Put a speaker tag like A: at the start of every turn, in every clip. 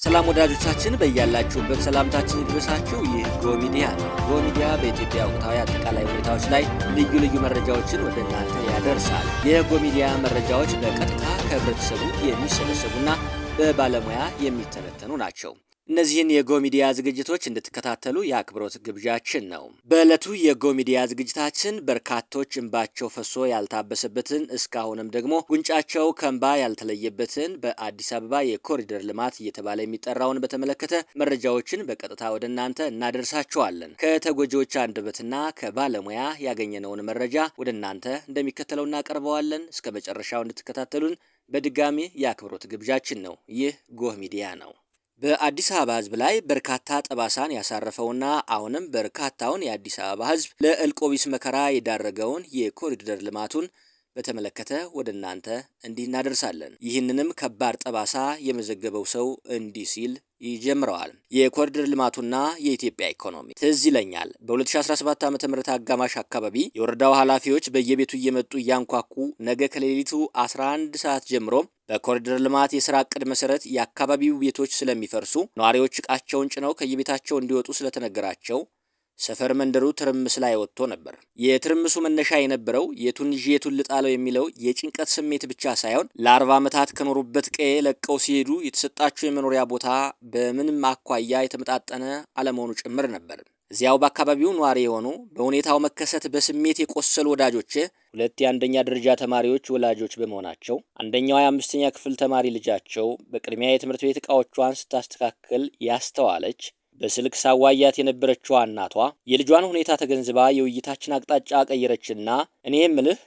A: ሰላም ወዳጆቻችን በያላችሁበት ሰላምታችን ይድረሳችሁ። ይህ ጎ ሚዲያ ነው። ጎ ሚዲያ በኢትዮጵያ ወቅታዊ አጠቃላይ ሁኔታዎች ላይ ልዩ ልዩ መረጃዎችን ወደ እናንተ ያደርሳል። የጎ ሚዲያ መረጃዎች በቀጥታ ከህብረተሰቡ የሚሰበሰቡና በባለሙያ የሚተነተኑ ናቸው። እነዚህን የጎ ሚዲያ ዝግጅቶች እንድትከታተሉ የአክብሮት ግብዣችን ነው። በዕለቱ የጎ ሚዲያ ዝግጅታችን በርካቶች እንባቸው ፈሶ ያልታበሰበትን እስካሁንም ደግሞ ጉንጫቸው ከእንባ ያልተለየበትን በአዲስ አበባ የኮሪደር ልማት እየተባለ የሚጠራውን በተመለከተ መረጃዎችን በቀጥታ ወደ እናንተ እናደርሳችኋለን። ከተጎጂዎች አንደበትና ከባለሙያ ያገኘነውን መረጃ ወደ እናንተ እንደሚከተለው እናቀርበዋለን። እስከ መጨረሻው እንድትከታተሉን በድጋሚ የአክብሮት ግብዣችን ነው። ይህ ጎህ ሚዲያ ነው። በአዲስ አበባ ህዝብ ላይ በርካታ ጠባሳን ያሳረፈውና አሁንም በርካታውን የአዲስ አበባ ህዝብ ለእልቆቢስ መከራ የዳረገውን የኮሪደር ልማቱን በተመለከተ ወደ እናንተ እንዲህ እናደርሳለን። ይህንንም ከባድ ጠባሳ የመዘገበው ሰው እንዲህ ሲል ይጀምረዋል። የኮሪደር ልማቱና የኢትዮጵያ ኢኮኖሚ ትዝ ይለኛል። በ2017 ዓ.ም አጋማሽ አካባቢ የወረዳው ኃላፊዎች በየቤቱ እየመጡ እያንኳኩ ነገ ከሌሊቱ 11 ሰዓት ጀምሮ በኮሪደር ልማት የስራ እቅድ መሰረት የአካባቢው ቤቶች ስለሚፈርሱ ነዋሪዎች ዕቃቸውን ጭነው ከየቤታቸው እንዲወጡ ስለተነገራቸው ሰፈር መንደሩ ትርምስ ላይ ወጥቶ ነበር። የትርምሱ መነሻ የነበረው የቱን ይዤ የቱን ልጣለው የሚለው የጭንቀት ስሜት ብቻ ሳይሆን ለ40 ዓመታት ከኖሩበት ቀዬ ለቀው ሲሄዱ የተሰጣቸው የመኖሪያ ቦታ በምንም አኳያ የተመጣጠነ አለመሆኑ ጭምር ነበር። እዚያው በአካባቢው ነዋሪ የሆኑ በሁኔታው መከሰት በስሜት የቆሰሉ ወዳጆቼ ሁለት የአንደኛ ደረጃ ተማሪዎች ወላጆች በመሆናቸው አንደኛዋ የ5ኛ ክፍል ተማሪ ልጃቸው በቅድሚያ የትምህርት ቤት ዕቃዎቿን ስታስተካክል ያስተዋለች በስልክ ሳዋያት የነበረችው እናቷ የልጇን ሁኔታ ተገንዝባ የውይይታችን አቅጣጫ ቀየረችና እኔ የምልህ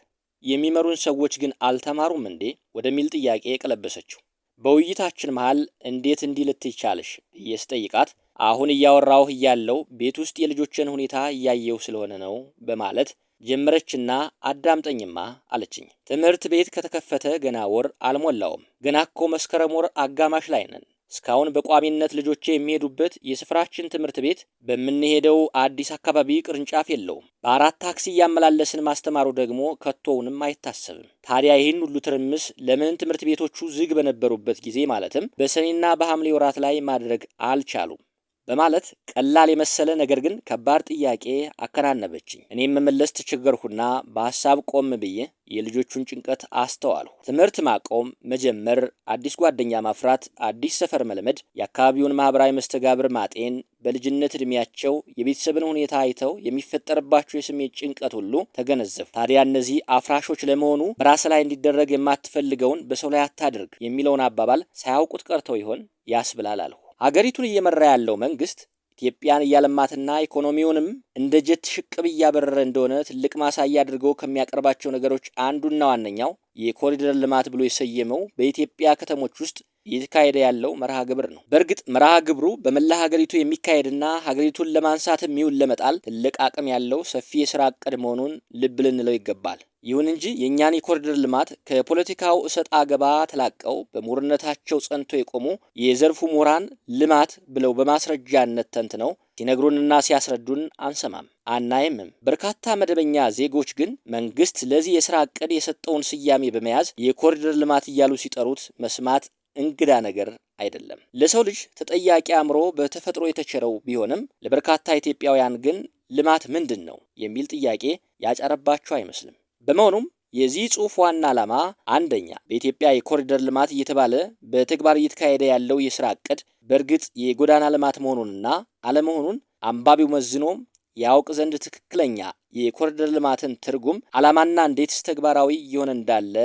A: የሚመሩን ሰዎች ግን አልተማሩም እንዴ ወደሚል ጥያቄ ቀለበሰችው። በውይይታችን መሃል እንዴት እንዲህ ልትይ ቻልሽ ብዬ ስጠይቃት አሁን እያወራሁህ እያለው ቤት ውስጥ የልጆችን ሁኔታ እያየሁ ስለሆነ ነው በማለት ጀመረችና አዳምጠኝማ አለችኝ። ትምህርት ቤት ከተከፈተ ገና ወር አልሞላውም። ገና እኮ መስከረም ወር አጋማሽ ላይ ነን። እስካሁን በቋሚነት ልጆቼ የሚሄዱበት የስፍራችን ትምህርት ቤት በምንሄደው አዲስ አካባቢ ቅርንጫፍ የለውም። በ4 ታክሲ እያመላለስን ማስተማሩ ደግሞ ከቶውንም አይታሰብም። ታዲያ ይህን ሁሉ ትርምስ ለምን ትምህርት ቤቶቹ ዝግ በነበሩበት ጊዜ ማለትም በሰኔና በሐምሌ ወራት ላይ ማድረግ አልቻሉም? በማለት ቀላል የመሰለ ነገር ግን ከባድ ጥያቄ አከናነበችኝ። እኔም መመለስ ተቸገርኩና በሐሳብ ቆም ብዬ የልጆቹን ጭንቀት አስተዋልሁ። ትምህርት ማቆም፣ መጀመር፣ አዲስ ጓደኛ ማፍራት፣ አዲስ ሰፈር መልመድ፣ የአካባቢውን ማህበራዊ መስተጋብር ማጤን፣ በልጅነት እድሜያቸው የቤተሰብን ሁኔታ አይተው የሚፈጠርባቸው የስሜት ጭንቀት ሁሉ ተገነዘቡ። ታዲያ እነዚህ አፍራሾች ለመሆኑ በራስ ላይ እንዲደረግ የማትፈልገውን በሰው ላይ አታድርግ የሚለውን አባባል ሳያውቁት ቀርተው ይሆን ያስብላል አልሁ። ሀገሪቱን እየመራ ያለው መንግስት ኢትዮጵያን እያለማትና ኢኮኖሚውንም እንደ ጀት ሽቅብ እያበረረ እንደሆነ ትልቅ ማሳያ አድርገው ከሚያቀርባቸው ነገሮች አንዱና ዋነኛው የኮሪደር ልማት ብሎ የሰየመው በኢትዮጵያ ከተሞች ውስጥ እየተካሄደ ያለው መርሃ ግብር ነው። በእርግጥ መርሃ ግብሩ በመላ ሀገሪቱ የሚካሄድና ሀገሪቱን ለማንሳት የሚውል ለመጣል ትልቅ አቅም ያለው ሰፊ የስራ እቅድ መሆኑን ልብ ልንለው ይገባል። ይሁን እንጂ የእኛን የኮሪደር ልማት ከፖለቲካው እሰጥ አገባ ተላቀው በምሁርነታቸው ጸንቶ የቆሙ የዘርፉ ምሁራን ልማት ብለው በማስረጃነት ተንትነው ሲነግሩንና ሲያስረዱን አንሰማም አናይምም። በርካታ መደበኛ ዜጎች ግን መንግስት ለዚህ የስራ እቅድ የሰጠውን ስያሜ በመያዝ የኮሪደር ልማት እያሉ ሲጠሩት መስማት እንግዳ ነገር አይደለም። ለሰው ልጅ ተጠያቂ አእምሮ በተፈጥሮ የተቸረው ቢሆንም ለበርካታ ኢትዮጵያውያን ግን ልማት ምንድን ነው የሚል ጥያቄ ያጫረባቸው አይመስልም። በመሆኑም የዚህ ጽሑፍ ዋና ዓላማ አንደኛ በኢትዮጵያ የኮሪደር ልማት እየተባለ በተግባር እየተካሄደ ያለው የስራ እቅድ በእርግጥ የጎዳና ልማት መሆኑንና አለመሆኑን አንባቢው መዝኖም ያውቅ ዘንድ ትክክለኛ የኮሪደር ልማትን ትርጉም ዓላማና እንዴትስ ተግባራዊ እየሆነ እንዳለ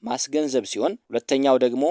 A: ማስገንዘብ ሲሆን፣ ሁለተኛው ደግሞ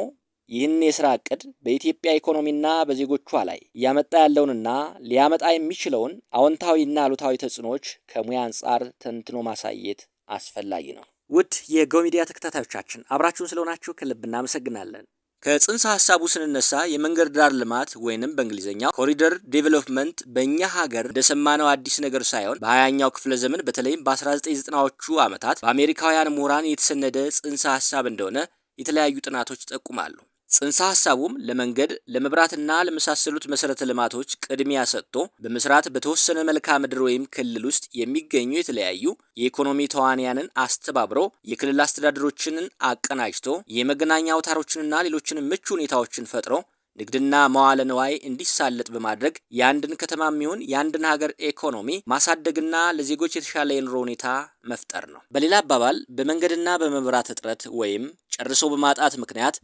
A: ይህን የስራ እቅድ በኢትዮጵያ ኢኮኖሚና በዜጎቿ ላይ እያመጣ ያለውንና ሊያመጣ የሚችለውን አዎንታዊና አሉታዊ ተጽዕኖዎች ከሙያ አንጻር ተንትኖ ማሳየት አስፈላጊ ነው። ውድ የጎ ሚዲያ ተከታታዮቻችን አብራችሁን ስለሆናችሁ ከልብ እናመሰግናለን። ከጽንሰ ሐሳቡ ስንነሳ የመንገድ ዳር ልማት ወይንም በእንግሊዝኛው ኮሪደር ዴቨሎፕመንት በእኛ ሀገር እንደሰማነው አዲስ ነገር ሳይሆን በ20ኛው ክፍለ ዘመን በተለይም በ1990ዎቹ ዓመታት በአሜሪካውያን ምሁራን የተሰነደ ጽንሰ ሐሳብ እንደሆነ የተለያዩ ጥናቶች ይጠቁማሉ። ጽንሰ ሐሳቡም ለመንገድ ለመብራትና ለመሳሰሉት መሰረተ ልማቶች ቅድሚያ ሰጥቶ በመስራት በተወሰነ መልክዓ ምድር ወይም ክልል ውስጥ የሚገኙ የተለያዩ የኢኮኖሚ ተዋንያንን አስተባብሮ የክልል አስተዳደሮችን አቀናጅቶ የመገናኛ አውታሮችንና ሌሎችን ምቹ ሁኔታዎችን ፈጥሮ ንግድና መዋለ ንዋይ እንዲሳለጥ በማድረግ የአንድን ከተማም ይሁን የአንድን ሀገር ኢኮኖሚ ማሳደግና ለዜጎች የተሻለ የኑሮ ሁኔታ መፍጠር ነው። በሌላ አባባል በመንገድና በመብራት እጥረት ወይም ጨርሶ በማጣት ምክንያት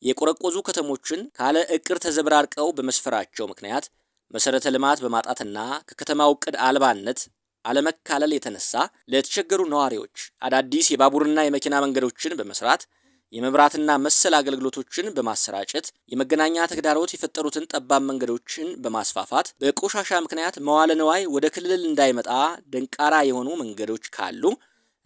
A: የቆረቆዙ ከተሞችን ካለ እቅድ ተዘበራርቀው በመስፈራቸው ምክንያት መሰረተ ልማት በማጣትና ከከተማው እቅድ አልባነት አለመካለል የተነሳ ለተቸገሩ ነዋሪዎች አዳዲስ የባቡርና የመኪና መንገዶችን በመስራት የመብራትና መሰል አገልግሎቶችን በማሰራጨት የመገናኛ ተግዳሮት የፈጠሩትን ጠባብ መንገዶችን በማስፋፋት በቆሻሻ ምክንያት መዋለ ንዋይ ወደ ክልል እንዳይመጣ ደንቃራ የሆኑ መንገዶች ካሉ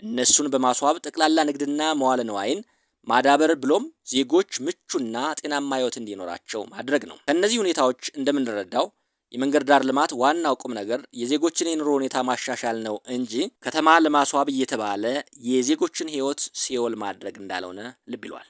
A: እነሱን በማስዋብ ጠቅላላ ንግድና መዋለ ንዋይን ማዳበር ብሎም ዜጎች ምቹና ጤናማ ሕይወት እንዲኖራቸው ማድረግ ነው። ከእነዚህ ሁኔታዎች እንደምንረዳው የመንገድ ዳር ልማት ዋናው ቁም ነገር የዜጎችን የኑሮ ሁኔታ ማሻሻል ነው እንጂ ከተማ ለማስዋብ እየተባለ የዜጎችን ሕይወት ሲኦል ማድረግ እንዳልሆነ ልብ ይሏል።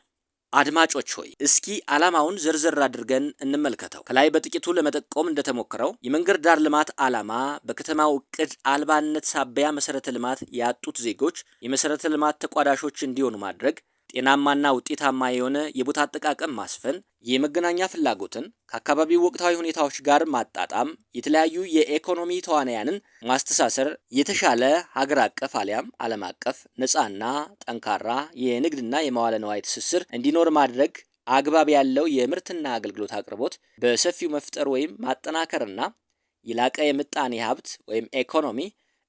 A: አድማጮች ሆይ እስኪ ዓላማውን ዘርዘር አድርገን እንመልከተው። ከላይ በጥቂቱ ለመጠቆም እንደተሞከረው የመንገድ ዳር ልማት ዓላማ በከተማው እቅድ አልባነት ሳቢያ መሰረተ ልማት ያጡት ዜጎች የመሰረተ ልማት ተቋዳሾች እንዲሆኑ ማድረግ፣ ጤናማና ውጤታማ የሆነ የቦታ አጠቃቀም ማስፈን፣ የመገናኛ ፍላጎትን ከአካባቢው ወቅታዊ ሁኔታዎች ጋር ማጣጣም፣ የተለያዩ የኢኮኖሚ ተዋናያንን ማስተሳሰር፣ የተሻለ ሀገር አቀፍ አሊያም ዓለም አቀፍ ነፃና ጠንካራ የንግድና የመዋለ ንዋይ ትስስር እንዲኖር ማድረግ፣ አግባብ ያለው የምርትና አገልግሎት አቅርቦት በሰፊው መፍጠር ወይም ማጠናከርና የላቀ የምጣኔ ሀብት ወይም ኢኮኖሚ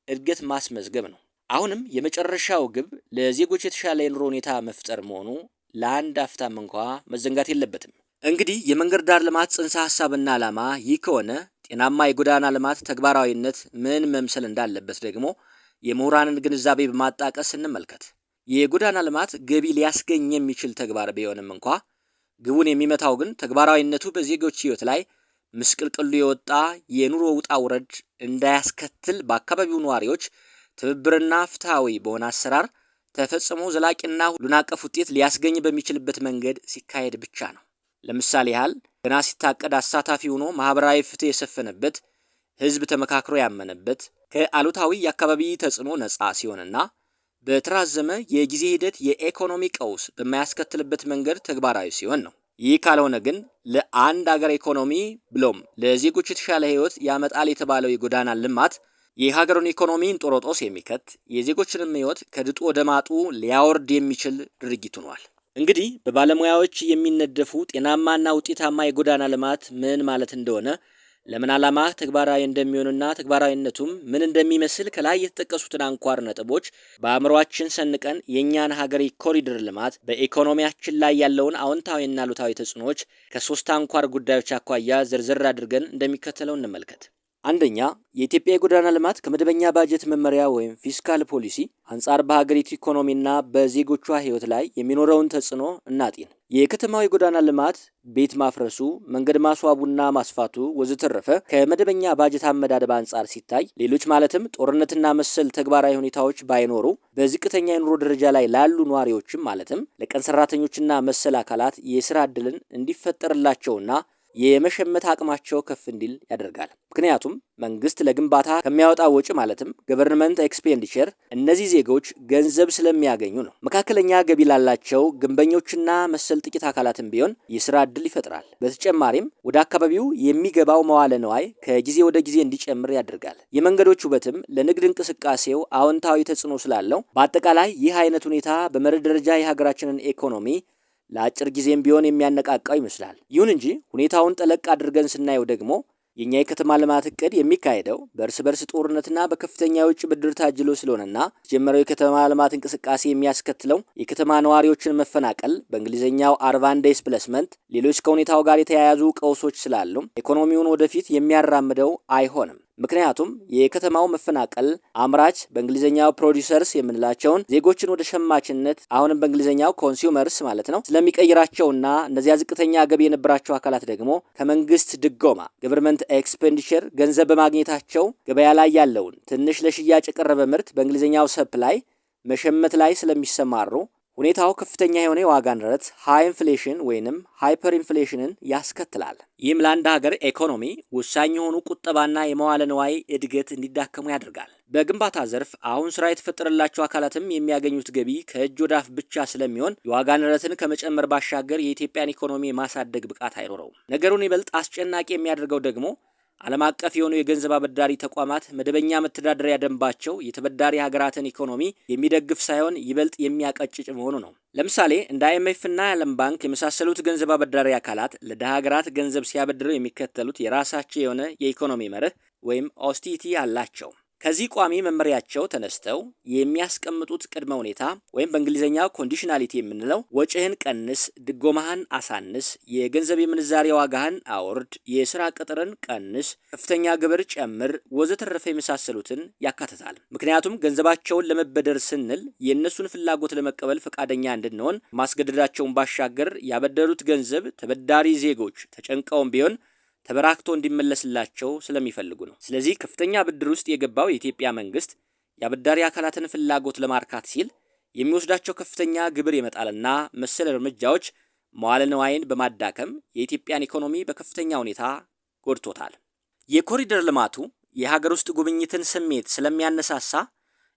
A: እድገት ማስመዝገብ ነው። አሁንም የመጨረሻው ግብ ለዜጎች የተሻለ የኑሮ ሁኔታ መፍጠር መሆኑ ለአንድ አፍታም እንኳ መዘንጋት የለበትም። እንግዲህ የመንገድ ዳር ልማት ጽንሰ ሀሳብና ዓላማ ይህ ከሆነ ጤናማ የጎዳና ልማት ተግባራዊነት ምን መምሰል እንዳለበት ደግሞ የምሁራንን ግንዛቤ በማጣቀስ እንመልከት። የጎዳና ልማት ገቢ ሊያስገኝ የሚችል ተግባር ቢሆንም እንኳ ግቡን የሚመታው ግን ተግባራዊነቱ በዜጎች ሕይወት ላይ ምስቅልቅሉ የወጣ የኑሮ ውጣ ውረድ እንዳያስከትል በአካባቢው ነዋሪዎች ትብብርና ፍትሐዊ በሆነ አሰራር ተፈጽሞ ዘላቂና ሁሉን አቀፍ ውጤት ሊያስገኝ በሚችልበት መንገድ ሲካሄድ ብቻ ነው። ለምሳሌ ያህል ገና ሲታቀድ አሳታፊ ሆኖ ማህበራዊ ፍትህ የሰፈነበት፣ ህዝብ ተመካክሮ ያመነበት፣ ከአሉታዊ የአካባቢ ተጽዕኖ ነፃ ሲሆንና በተራዘመ የጊዜ ሂደት የኢኮኖሚ ቀውስ በማያስከትልበት መንገድ ተግባራዊ ሲሆን ነው። ይህ ካልሆነ ግን ለአንድ አገር ኢኮኖሚ ብሎም ለዜጎች የተሻለ ህይወት ያመጣል የተባለው የጎዳና ልማት የሀገሩን ኢኮኖሚ እንጦሮጦስ የሚከት የዜጎችንም ህይወት ከድጡ ወደ ማጡ ሊያወርድ የሚችል ድርጊት ሆኗል። እንግዲህ በባለሙያዎች የሚነደፉ ጤናማና ውጤታማ የጎዳና ልማት ምን ማለት እንደሆነ፣ ለምን ዓላማ ተግባራዊ እንደሚሆንና ተግባራዊነቱም ምን እንደሚመስል ከላይ የተጠቀሱትን አንኳር ነጥቦች በአእምሯችን ሰንቀን የእኛን ሀገር ኮሪደር ልማት በኢኮኖሚያችን ላይ ያለውን አዎንታዊና አሉታዊ ተጽዕኖዎች ከሶስት አንኳር ጉዳዮች አኳያ ዝርዝር አድርገን እንደሚከተለው እንመልከት። አንደኛ፣ የኢትዮጵያ የጎዳና ልማት ከመደበኛ ባጀት መመሪያ ወይም ፊስካል ፖሊሲ አንጻር በሀገሪቱ ኢኮኖሚና በዜጎቿ ህይወት ላይ የሚኖረውን ተጽዕኖ እናጢን። የከተማው የጎዳና ልማት ቤት ማፍረሱ፣ መንገድ ማስዋቡና ማስፋቱ ወዘተረፈ ከመደበኛ ባጀት አመዳደብ አንጻር ሲታይ ሌሎች ማለትም ጦርነትና መሰል ተግባራዊ ሁኔታዎች ባይኖሩ በዝቅተኛ የኑሮ ደረጃ ላይ ላሉ ነዋሪዎችም ማለትም ለቀን ሰራተኞችና መሰል አካላት የስራ ዕድልን እንዲፈጠርላቸውና የመሸመት አቅማቸው ከፍ እንዲል ያደርጋል። ምክንያቱም መንግስት ለግንባታ ከሚያወጣው ወጪ ማለትም ገቨርንመንት ኤክስፔንዲቸር እነዚህ ዜጎች ገንዘብ ስለሚያገኙ ነው። መካከለኛ ገቢ ላላቸው ግንበኞችና መሰል ጥቂት አካላትም ቢሆን የስራ ዕድል ይፈጥራል። በተጨማሪም ወደ አካባቢው የሚገባው መዋለ ንዋይ ከጊዜ ወደ ጊዜ እንዲጨምር ያደርጋል። የመንገዶች ውበትም ለንግድ እንቅስቃሴው አዎንታዊ ተጽዕኖ ስላለው በአጠቃላይ ይህ አይነት ሁኔታ በመርህ ደረጃ የሀገራችንን ኢኮኖሚ ለአጭር ጊዜም ቢሆን የሚያነቃቃው ይመስላል። ይሁን እንጂ ሁኔታውን ጠለቅ አድርገን ስናየው ደግሞ የኛ የከተማ ልማት እቅድ የሚካሄደው በእርስ በርስ ጦርነትና በከፍተኛ የውጭ ብድር ታጅሎ ስለሆነና የጀመረው የከተማ ልማት እንቅስቃሴ የሚያስከትለው የከተማ ነዋሪዎችን መፈናቀል፣ በእንግሊዝኛው አርባን ዲስፕሌስመንት፣ ሌሎች ከሁኔታው ጋር የተያያዙ ቀውሶች ስላሉ ኢኮኖሚውን ወደፊት የሚያራምደው አይሆንም። ምክንያቱም የከተማው መፈናቀል አምራች በእንግሊዝኛው ፕሮዲውሰርስ የምንላቸውን ዜጎችን ወደ ሸማችነት አሁንም በእንግሊዝኛው ኮንሱመርስ ማለት ነው ስለሚቀይራቸውና እነዚያ ዝቅተኛ ገቢ የነበራቸው አካላት ደግሞ ከመንግስት ድጎማ ገቨርንመንት ኤክስፔንዲቸር ገንዘብ በማግኘታቸው ገበያ ላይ ያለውን ትንሽ ለሽያጭ የቀረበ ምርት በእንግሊዝኛው ሰፕላይ መሸመት ላይ ስለሚሰማሩ ሁኔታው ከፍተኛ የሆነ የዋጋ ንረት ሃይ ኢንፍሌሽን ወይንም ሃይፐር ኢንፍሌሽንን ያስከትላል። ይህም ለአንድ ሀገር ኢኮኖሚ ወሳኝ የሆኑ ቁጠባና የመዋለ ንዋይ እድገት እንዲዳከሙ ያደርጋል። በግንባታ ዘርፍ አሁን ስራ የተፈጠረላቸው አካላትም የሚያገኙት ገቢ ከእጅ ወደ አፍ ብቻ ስለሚሆን የዋጋ ንረትን ከመጨመር ባሻገር የኢትዮጵያን ኢኮኖሚ የማሳደግ ብቃት አይኖረውም። ነገሩን ይበልጥ አስጨናቂ የሚያደርገው ደግሞ ዓለም አቀፍ የሆኑ የገንዘብ አበዳሪ ተቋማት መደበኛ መተዳደሪያ ደንባቸው የተበዳሪ ሀገራትን ኢኮኖሚ የሚደግፍ ሳይሆን ይበልጥ የሚያቀጭጭ መሆኑ ነው። ለምሳሌ እንደ IMF እና የዓለም ባንክ የመሳሰሉት ገንዘብ አበዳሪ አካላት ለደሃ ሀገራት ገንዘብ ሲያበድሩ የሚከተሉት የራሳቸው የሆነ የኢኮኖሚ መርህ ወይም ኦስቲቲ አላቸው። ከዚህ ቋሚ መመሪያቸው ተነስተው የሚያስቀምጡት ቅድመ ሁኔታ ወይም በእንግሊዝኛው ኮንዲሽናሊቲ የምንለው ወጪህን ቀንስ፣ ድጎማህን አሳንስ፣ የገንዘብ የምንዛሬ ዋጋህን አውርድ፣ የስራ ቅጥርን ቀንስ፣ ከፍተኛ ግብር ጨምር፣ ወዘተረፈ የመሳሰሉትን ያካትታል። ምክንያቱም ገንዘባቸውን ለመበደር ስንል የእነሱን ፍላጎት ለመቀበል ፈቃደኛ እንድንሆን ማስገደዳቸውን ባሻገር ያበደሩት ገንዘብ ተበዳሪ ዜጎች ተጨንቀውም ቢሆን ተበራክቶ እንዲመለስላቸው ስለሚፈልጉ ነው። ስለዚህ ከፍተኛ ብድር ውስጥ የገባው የኢትዮጵያ መንግስት የአበዳሪ አካላትን ፍላጎት ለማርካት ሲል የሚወስዳቸው ከፍተኛ ግብር የመጣልና መሰል እርምጃዎች መዋለ ንዋይን በማዳከም የኢትዮጵያን ኢኮኖሚ በከፍተኛ ሁኔታ ጎድቶታል። የኮሪደር ልማቱ የሀገር ውስጥ ጉብኝትን ስሜት ስለሚያነሳሳ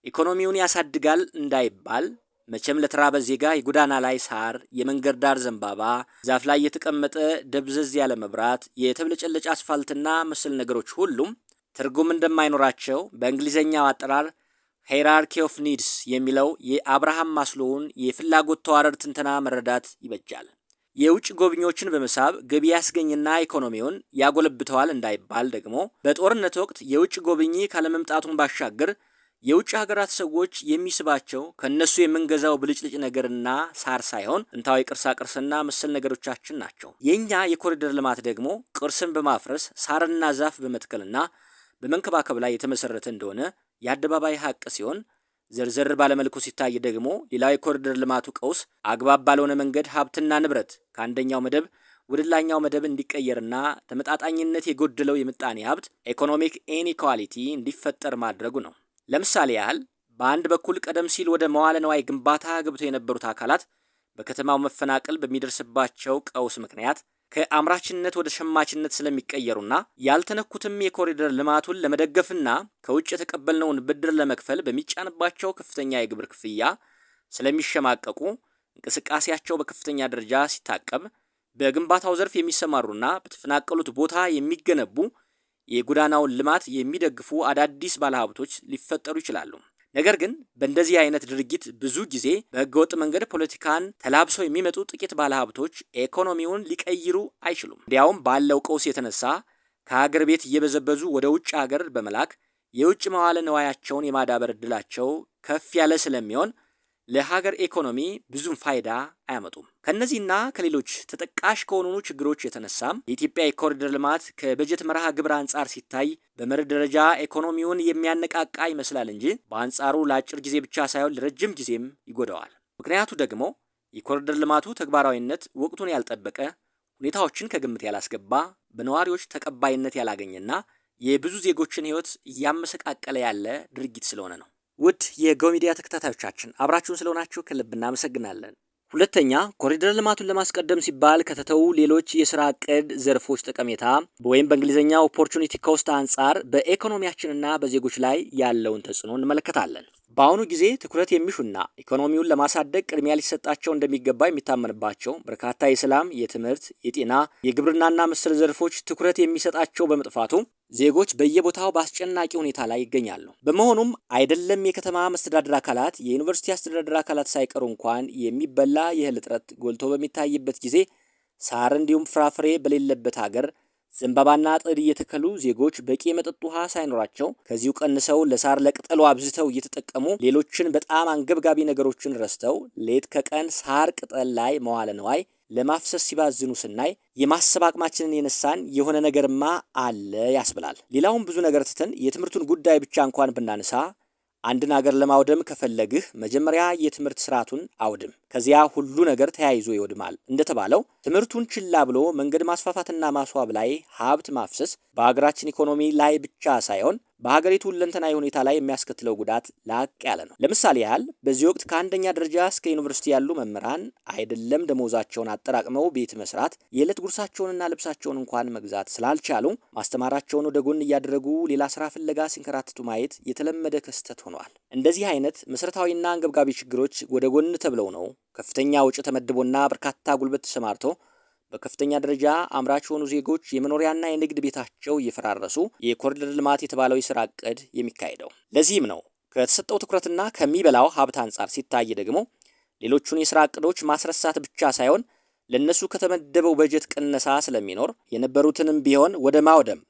A: ኢኮኖሚውን ያሳድጋል እንዳይባል መቼም ለተራበ ዜጋ የጎዳና ላይ ሳር፣ የመንገድ ዳር ዘንባባ፣ ዛፍ ላይ የተቀመጠ ደብዘዝ ያለ መብራት፣ የተብለጨለጨ አስፋልትና መሰል ነገሮች ሁሉም ትርጉም እንደማይኖራቸው በእንግሊዝኛው አጠራር ሃይራርኪ ኦፍ ኒድስ የሚለው የአብርሃም ማስሎውን የፍላጎት ተዋረድ ትንተና መረዳት ይበጃል። የውጭ ጎብኚዎችን በመሳብ ገቢ ያስገኝና ኢኮኖሚውን ያጎለብተዋል እንዳይባል ደግሞ በጦርነት ወቅት የውጭ ጎብኚ ካለመምጣቱን ባሻገር የውጭ ሀገራት ሰዎች የሚስባቸው ከነሱ የምንገዛው ብልጭልጭ ነገርና ሳር ሳይሆን ጥንታዊ ቅርሳቅርስና መሰል ነገሮቻችን ናቸው። የኛ የኮሪደር ልማት ደግሞ ቅርስን በማፍረስ ሳርና ዛፍ በመትከልና በመንከባከብ ላይ የተመሰረተ እንደሆነ የአደባባይ ሀቅ ሲሆን ዘርዘር ባለመልኩ ሲታይ ደግሞ ሌላው የኮሪደር ልማቱ ቀውስ አግባብ ባልሆነ መንገድ ሀብትና ንብረት ከአንደኛው መደብ ወደ ሌላኛው መደብ እንዲቀየርና ተመጣጣኝነት የጎደለው የምጣኔ ሀብት ኢኮኖሚክ ኢንኢኳሊቲ እንዲፈጠር ማድረጉ ነው። ለምሳሌ ያህል በአንድ በኩል ቀደም ሲል ወደ መዋለ ንዋይ ግንባታ ገብተው የነበሩት አካላት በከተማው መፈናቀል በሚደርስባቸው ቀውስ ምክንያት ከአምራችነት ወደ ሸማችነት ስለሚቀየሩና ያልተነኩትም የኮሪደር ልማቱን ለመደገፍና ከውጭ የተቀበልነውን ብድር ለመክፈል በሚጫንባቸው ከፍተኛ የግብር ክፍያ ስለሚሸማቀቁ እንቅስቃሴያቸው በከፍተኛ ደረጃ ሲታቀብ፣ በግንባታው ዘርፍ የሚሰማሩና በተፈናቀሉት ቦታ የሚገነቡ የጎዳናውን ልማት የሚደግፉ አዳዲስ ባለሀብቶች ሊፈጠሩ ይችላሉ። ነገር ግን በእንደዚህ አይነት ድርጊት ብዙ ጊዜ በህገወጥ መንገድ ፖለቲካን ተላብሰው የሚመጡ ጥቂት ባለሀብቶች ኢኮኖሚውን ሊቀይሩ አይችሉም። እንዲያውም ባለው ቀውስ የተነሳ ከሀገር ቤት እየበዘበዙ ወደ ውጭ ሀገር በመላክ የውጭ መዋለ ንዋያቸውን የማዳበር እድላቸው ከፍ ያለ ስለሚሆን ለሀገር ኢኮኖሚ ብዙም ፋይዳ አያመጡም። ከነዚህና ከሌሎች ተጠቃሽ ከሆኑ ችግሮች የተነሳም የኢትዮጵያ የኮሪደር ልማት ከበጀት መርሃ ግብር አንጻር ሲታይ በመርህ ደረጃ ኢኮኖሚውን የሚያነቃቃ ይመስላል እንጂ በአንጻሩ ለአጭር ጊዜ ብቻ ሳይሆን ለረጅም ጊዜም ይጎዳዋል። ምክንያቱ ደግሞ የኮሪደር ልማቱ ተግባራዊነት ወቅቱን ያልጠበቀ፣ ሁኔታዎችን ከግምት ያላስገባ፣ በነዋሪዎች ተቀባይነት ያላገኘና የብዙ ዜጎችን ህይወት እያመሰቃቀለ ያለ ድርጊት ስለሆነ ነው። ውድ የጎ ሚዲያ ተከታታዮቻችን አብራችሁን ስለሆናችሁ ከልብ እናመሰግናለን። ሁለተኛ፣ ኮሪደር ልማቱን ለማስቀደም ሲባል ከተተው ሌሎች የስራ ዕቅድ ዘርፎች ጠቀሜታ ወይም በእንግሊዝኛ ኦፖርቹኒቲ ኮስት አንጻር በኢኮኖሚያችንና በዜጎች ላይ ያለውን ተጽዕኖ እንመለከታለን። በአሁኑ ጊዜ ትኩረት የሚሹና ኢኮኖሚውን ለማሳደግ ቅድሚያ ሊሰጣቸው እንደሚገባ የሚታመንባቸው በርካታ የሰላም፣ የትምህርት፣ የጤና፣ የግብርናና መሰል ዘርፎች ትኩረት የሚሰጣቸው በመጥፋቱ ዜጎች በየቦታው በአስጨናቂ ሁኔታ ላይ ይገኛሉ። በመሆኑም አይደለም የከተማ መስተዳድር አካላት፣ የዩኒቨርሲቲ አስተዳደር አካላት ሳይቀሩ እንኳን የሚበላ የእህል እጥረት ጎልቶ በሚታይበት ጊዜ ሳር እንዲሁም ፍራፍሬ በሌለበት ሀገር ዘንባባና ጥድ እየተከሉ ዜጎች በቂ የመጠጥ ውሃ ሳይኖራቸው ከዚሁ ቀንሰው ለሳር ለቅጠሉ አብዝተው እየተጠቀሙ ሌሎችን በጣም አንገብጋቢ ነገሮችን ረስተው ሌት ከቀን ሳር ቅጠል ላይ መዋለ ንዋይ ለማፍሰስ ሲባዝኑ ስናይ የማሰብ አቅማችንን የነሳን የሆነ ነገርማ አለ ያስብላል። ሌላውን ብዙ ነገር ትተን የትምህርቱን ጉዳይ ብቻ እንኳን ብናነሳ አንድን ሀገር ለማውደም ከፈለግህ መጀመሪያ የትምህርት ስርዓቱን አውድም፣ ከዚያ ሁሉ ነገር ተያይዞ ይወድማል እንደተባለው ትምህርቱን ችላ ብሎ መንገድ ማስፋፋትና ማስዋብ ላይ ሀብት ማፍሰስ በሀገራችን ኢኮኖሚ ላይ ብቻ ሳይሆን በሀገሪቱ ሁለንተናዊ ሁኔታ ላይ የሚያስከትለው ጉዳት ላቅ ያለ ነው። ለምሳሌ ያህል በዚህ ወቅት ከአንደኛ ደረጃ እስከ ዩኒቨርሲቲ ያሉ መምህራን አይደለም ደሞዛቸውን አጠራቅመው ቤት መስራት፣ የዕለት ጉርሳቸውንና ልብሳቸውን እንኳን መግዛት ስላልቻሉ ማስተማራቸውን ወደ ጎን እያደረጉ ሌላ ስራ ፍለጋ ሲንከራተቱ ማየት የተለመደ ክስተት ሆኗል። እንደዚህ አይነት መሰረታዊና አንገብጋቢ ችግሮች ወደ ጎን ተብለው ነው ከፍተኛ ወጪ ተመድቦና በርካታ ጉልበት ተሰማርቶ በከፍተኛ ደረጃ አምራች የሆኑ ዜጎች የመኖሪያና የንግድ ቤታቸው እየፈራረሱ የኮሪደር ልማት የተባለው የስራ እቅድ የሚካሄደው። ለዚህም ነው ከተሰጠው ትኩረትና ከሚበላው ሀብት አንጻር ሲታይ ደግሞ ሌሎቹን የስራ እቅዶች ማስረሳት ብቻ ሳይሆን ለነሱ ከተመደበው በጀት ቅነሳ ስለሚኖር የነበሩትንም ቢሆን ወደ ማውደም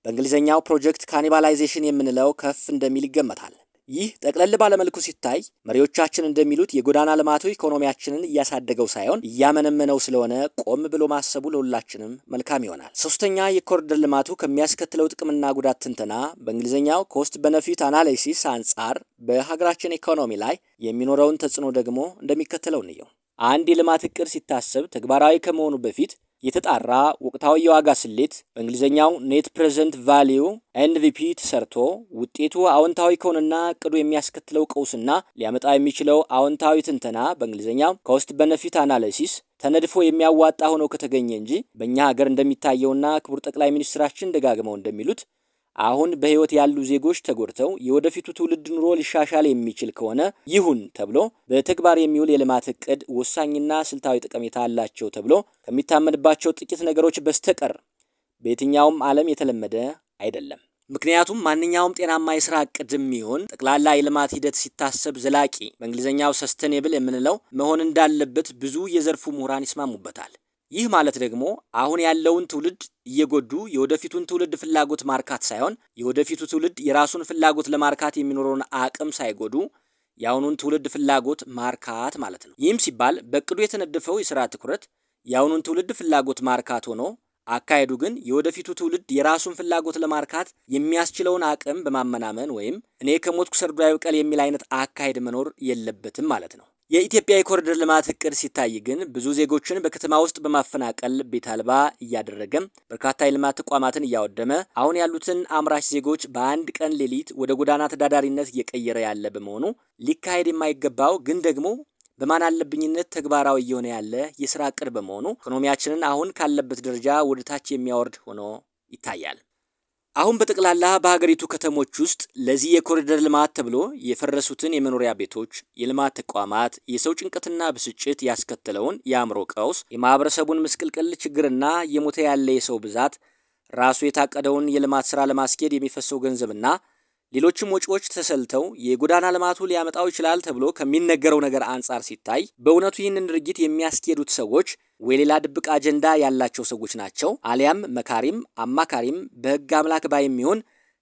A: በእንግሊዝኛው ፕሮጀክት ካኒባላይዜሽን የምንለው ከፍ እንደሚል ይገመታል። ይህ ጠቅለል ባለመልኩ ሲታይ መሪዎቻችን እንደሚሉት የጎዳና ልማቱ ኢኮኖሚያችንን እያሳደገው ሳይሆን እያመነመነው ስለሆነ ቆም ብሎ ማሰቡ ለሁላችንም መልካም ይሆናል። ሶስተኛ የኮሪደር ልማቱ ከሚያስከትለው ጥቅምና ጉዳት ትንተና በእንግሊዝኛው ኮስት ቤነፊት አናሊሲስ አንጻር በሀገራችን ኢኮኖሚ ላይ የሚኖረውን ተጽዕኖ ደግሞ እንደሚከተለው እንየው። አንድ የልማት እቅድ ሲታሰብ ተግባራዊ ከመሆኑ በፊት የተጣራ ወቅታዊ የዋጋ ስሌት በእንግሊዝኛው ኔት ፕሬዘንት ቫሊዩ ኤንቪፒ ተሰርቶ ውጤቱ አዎንታዊ ከሆነና እቅዱ የሚያስከትለው ቀውስና ሊያመጣ የሚችለው አዎንታዊ ትንተና በእንግሊዝኛው ኮስት ቤነፊት አናሊሲስ ተነድፎ የሚያዋጣ ሆኖ ከተገኘ እንጂ በእኛ ሀገር እንደሚታየውና ክቡር ጠቅላይ ሚኒስትራችን ደጋግመው እንደሚሉት አሁን በህይወት ያሉ ዜጎች ተጎድተው የወደፊቱ ትውልድ ኑሮ ሊሻሻል የሚችል ከሆነ ይሁን ተብሎ በተግባር የሚውል የልማት እቅድ ወሳኝና ስልታዊ ጠቀሜታ አላቸው ተብሎ ከሚታመንባቸው ጥቂት ነገሮች በስተቀር በየትኛውም ዓለም የተለመደ አይደለም። ምክንያቱም ማንኛውም ጤናማ የስራ እቅድም ይሁን ጠቅላላ የልማት ሂደት ሲታሰብ ዘላቂ በእንግሊዝኛው ሰስተኔብል የምንለው መሆን እንዳለበት ብዙ የዘርፉ ምሁራን ይስማሙበታል። ይህ ማለት ደግሞ አሁን ያለውን ትውልድ እየጎዱ የወደፊቱን ትውልድ ፍላጎት ማርካት ሳይሆን የወደፊቱ ትውልድ የራሱን ፍላጎት ለማርካት የሚኖረውን አቅም ሳይጎዱ የአሁኑን ትውልድ ፍላጎት ማርካት ማለት ነው። ይህም ሲባል በእቅዱ የተነደፈው የስራ ትኩረት የአሁኑን ትውልድ ፍላጎት ማርካት ሆኖ አካሄዱ ግን የወደፊቱ ትውልድ የራሱን ፍላጎት ለማርካት የሚያስችለውን አቅም በማመናመን ወይም እኔ ከሞትኩ ሰርዶ አይብቀል የሚል አይነት አካሄድ መኖር የለበትም ማለት ነው። የኢትዮጵያ የኮሪደር ልማት እቅድ ሲታይ ግን ብዙ ዜጎችን በከተማ ውስጥ በማፈናቀል ቤት አልባ እያደረገ በርካታ የልማት ተቋማትን እያወደመ አሁን ያሉትን አምራች ዜጎች በአንድ ቀን ሌሊት ወደ ጎዳና ተዳዳሪነት እየቀየረ ያለ በመሆኑ ሊካሄድ የማይገባው ግን ደግሞ በማን አለብኝነት ተግባራዊ እየሆነ ያለ የስራ እቅድ በመሆኑ ኢኮኖሚያችንን አሁን ካለበት ደረጃ ወደ ታች የሚያወርድ ሆኖ ይታያል። አሁን በጠቅላላ በሀገሪቱ ከተሞች ውስጥ ለዚህ የኮሪደር ልማት ተብሎ የፈረሱትን የመኖሪያ ቤቶች፣ የልማት ተቋማት፣ የሰው ጭንቀትና ብስጭት ያስከተለውን የአእምሮ ቀውስ፣ የማህበረሰቡን ምስቅልቅል ችግርና የሞተ ያለ የሰው ብዛት፣ ራሱ የታቀደውን የልማት ስራ ለማስኬድ የሚፈሰው ገንዘብና ሌሎችም ወጪዎች ተሰልተው የጎዳና ልማቱ ሊያመጣው ይችላል ተብሎ ከሚነገረው ነገር አንጻር ሲታይ በእውነቱ ይህንን ድርጊት የሚያስኬዱት ሰዎች ወይ ሌላ ድብቅ አጀንዳ ያላቸው ሰዎች ናቸው፣ አሊያም መካሪም አማካሪም በህግ አምላክ ባይም ይሁን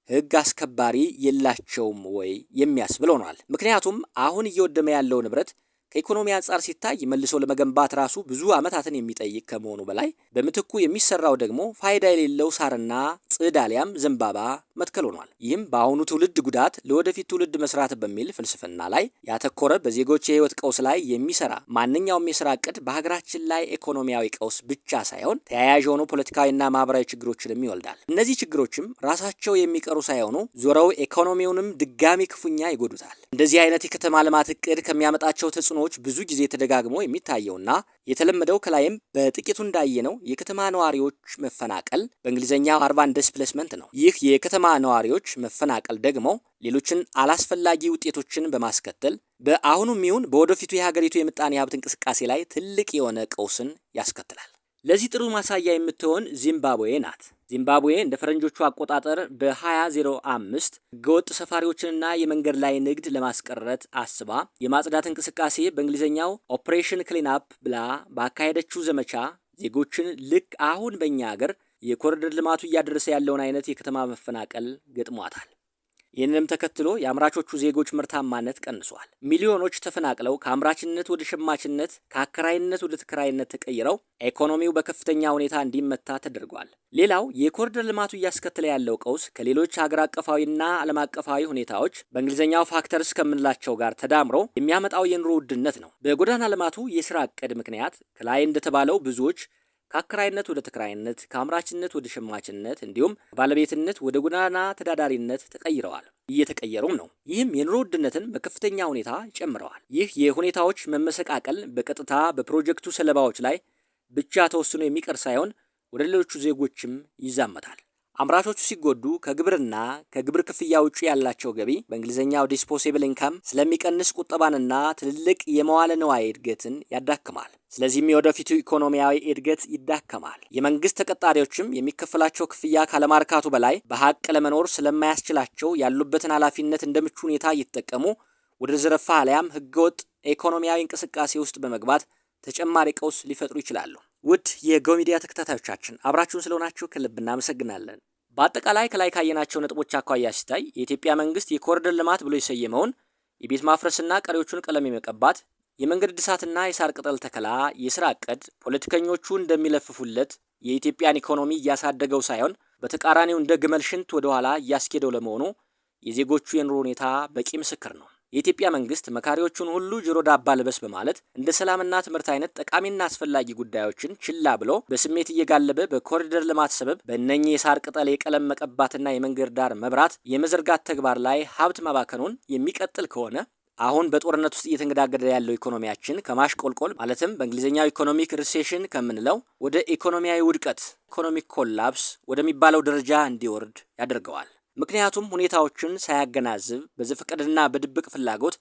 A: ህግ አስከባሪ የላቸውም ወይ የሚያስብል ሆኗል። ምክንያቱም አሁን እየወደመ ያለው ንብረት ከኢኮኖሚ አንጻር ሲታይ መልሶ ለመገንባት ራሱ ብዙ ዓመታትን የሚጠይቅ ከመሆኑ በላይ በምትኩ የሚሰራው ደግሞ ፋይዳ የሌለው ሳርና ጽድ አሊያም ዘንባባ መትከል ሆኗል። ይህም በአሁኑ ትውልድ ጉዳት ለወደፊት ትውልድ መስራት በሚል ፍልስፍና ላይ ያተኮረ በዜጎች የህይወት ቀውስ ላይ የሚሰራ ማንኛውም የስራ እቅድ በሀገራችን ላይ ኢኮኖሚያዊ ቀውስ ብቻ ሳይሆን ተያያዥ የሆኑ ፖለቲካዊና ማህበራዊ ችግሮችንም ይወልዳል። እነዚህ ችግሮችም ራሳቸው የሚቀሩ ሳይሆኑ ዞረው ኢኮኖሚውንም ድጋሚ ክፉኛ ይጎዱታል። እንደዚህ አይነት የከተማ ልማት እቅድ ከሚያመጣቸው ተጽዕኖ ብዙ ጊዜ ተደጋግሞ የሚታየውና የተለመደው ከላይም በጥቂቱ እንዳየነው የከተማ ነዋሪዎች መፈናቀል በእንግሊዝኛው አርባን ዲስፕሌስመንት ነው። ይህ የከተማ ነዋሪዎች መፈናቀል ደግሞ ሌሎችን አላስፈላጊ ውጤቶችን በማስከተል በአሁኑም ይሁን በወደፊቱ የሀገሪቱ የምጣኔ ሀብት እንቅስቃሴ ላይ ትልቅ የሆነ ቀውስን ያስከትላል። ለዚህ ጥሩ ማሳያ የምትሆን ዚምባብዌ ናት። ዚምባብዌ እንደ ፈረንጆቹ አቆጣጠር በ2005 ህገወጥ ሰፋሪዎችንና የመንገድ ላይ ንግድ ለማስቀረት አስባ የማጽዳት እንቅስቃሴ በእንግሊዝኛው ኦፕሬሽን ክሊንአፕ ብላ ባካሄደችው ዘመቻ ዜጎችን ልክ አሁን በእኛ ሀገር የኮሪደር ልማቱ እያደረሰ ያለውን አይነት የከተማ መፈናቀል ገጥሟታል። ይህንንም ተከትሎ የአምራቾቹ ዜጎች ምርታማነት ቀንሷል። ሚሊዮኖች ተፈናቅለው ከአምራችነት ወደ ሸማችነት፣ ከአከራይነት ወደ ተከራይነት ተቀይረው ኢኮኖሚው በከፍተኛ ሁኔታ እንዲመታ ተደርጓል። ሌላው የኮሪደር ልማቱ እያስከተለ ያለው ቀውስ ከሌሎች ሀገር አቀፋዊና ዓለም አቀፋዊ ሁኔታዎች በእንግሊዝኛው ፋክተርስ ከምንላቸው ጋር ተዳምሮ የሚያመጣው የኑሮ ውድነት ነው። በጎዳና ልማቱ የስራ እቅድ ምክንያት ከላይ እንደተባለው ብዙዎች ከአከራይነት ወደ ተከራይነት፣ ከአምራችነት ወደ ሸማችነት እንዲሁም ከባለቤትነት ወደ ጎዳና ተዳዳሪነት ተቀይረዋል፣ እየተቀየሩም ነው። ይህም የኑሮ ውድነትን በከፍተኛ ሁኔታ ጨምረዋል። ይህ የሁኔታዎች መመሰቃቀል በቀጥታ በፕሮጀክቱ ሰለባዎች ላይ ብቻ ተወስኖ የሚቀር ሳይሆን ወደ ሌሎቹ ዜጎችም ይዛመታል። አምራቾቹ ሲጎዱ ከግብርና ከግብር ክፍያ ውጪ ያላቸው ገቢ በእንግሊዝኛው ዲስፖሴብል ኢንካም ስለሚቀንስ ቁጠባንና ትልልቅ የመዋለ ንዋይ እድገትን ያዳክማል። ስለዚህም የወደፊቱ ኢኮኖሚያዊ እድገት ይዳከማል። የመንግስት ተቀጣሪዎችም የሚከፈላቸው ክፍያ ካለማርካቱ በላይ በሀቅ ለመኖር ስለማያስችላቸው ያሉበትን ኃላፊነት እንደ ምቹ ሁኔታ እየተጠቀሙ ወደ ዘረፋ አሊያም ህገወጥ ኢኮኖሚያዊ እንቅስቃሴ ውስጥ በመግባት ተጨማሪ ቀውስ ሊፈጥሩ ይችላሉ። ውድ የጎ ሚዲያ ተከታታዮቻችን አብራችሁን ስለሆናችሁ ከልብ እናመሰግናለን። በአጠቃላይ ከላይ ካየናቸው ነጥቦች አኳያ ሲታይ የኢትዮጵያ መንግስት የኮሪደር ልማት ብሎ የሰየመውን የቤት ማፍረስና ቀሪዎቹን ቀለም የመቀባት የመንገድ እድሳትና የሳር ቅጠል ተከላ የስራ ዕቅድ ፖለቲከኞቹ እንደሚለፍፉለት የኢትዮጵያን ኢኮኖሚ እያሳደገው ሳይሆን በተቃራኒው እንደ ግመል ሽንት ወደ ኋላ እያስኬደው ለመሆኑ የዜጎቹ የኑሮ ሁኔታ በቂ ምስክር ነው። የኢትዮጵያ መንግስት መካሪዎቹን ሁሉ ጆሮ ዳባ ልበስ በማለት እንደ ሰላምና ትምህርት አይነት ጠቃሚና አስፈላጊ ጉዳዮችን ችላ ብሎ በስሜት እየጋለበ በኮሪደር ልማት ሰበብ በእነኚህ የሳር ቅጠል የቀለም መቀባትና የመንገድ ዳር መብራት የመዘርጋት ተግባር ላይ ሀብት ማባከኑን የሚቀጥል ከሆነ አሁን በጦርነት ውስጥ እየተንገዳገደ ያለው ኢኮኖሚያችን ከማሽቆልቆል ማለትም በእንግሊዝኛው ኢኮኖሚክ ሪሴሽን ከምንለው ወደ ኢኮኖሚያዊ ውድቀት ኢኮኖሚክ ኮላፕስ ወደሚባለው ደረጃ እንዲወርድ ያደርገዋል። ምክንያቱም ሁኔታዎችን ሳያገናዝብ በዘፈቀድና በድብቅ ፍላጎት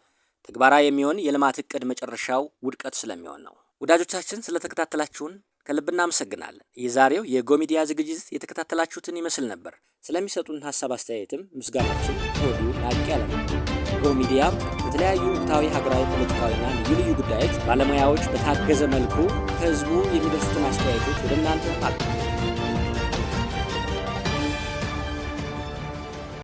A: ተግባራዊ የሚሆን የልማት እቅድ መጨረሻው ውድቀት ስለሚሆን ነው። ወዳጆቻችን ስለተከታተላችሁን ከልብ እናመሰግናለን። የዛሬው የጎ ሚዲያ ዝግጅት የተከታተላችሁትን ይመስል ነበር። ስለሚሰጡን ሀሳብ አስተያየትም ምስጋናችን ወዲሁ ላቅ ያለ ነው። ጎ ሚዲያ በተለያዩ ወቅታዊ ሀገራዊ፣ ፖለቲካዊና ልዩ ልዩ ጉዳዮች ባለሙያዎች በታገዘ መልኩ ከህዝቡ የሚደርሱትን አስተያየቶች ወደ እናንተ አቅርቧል።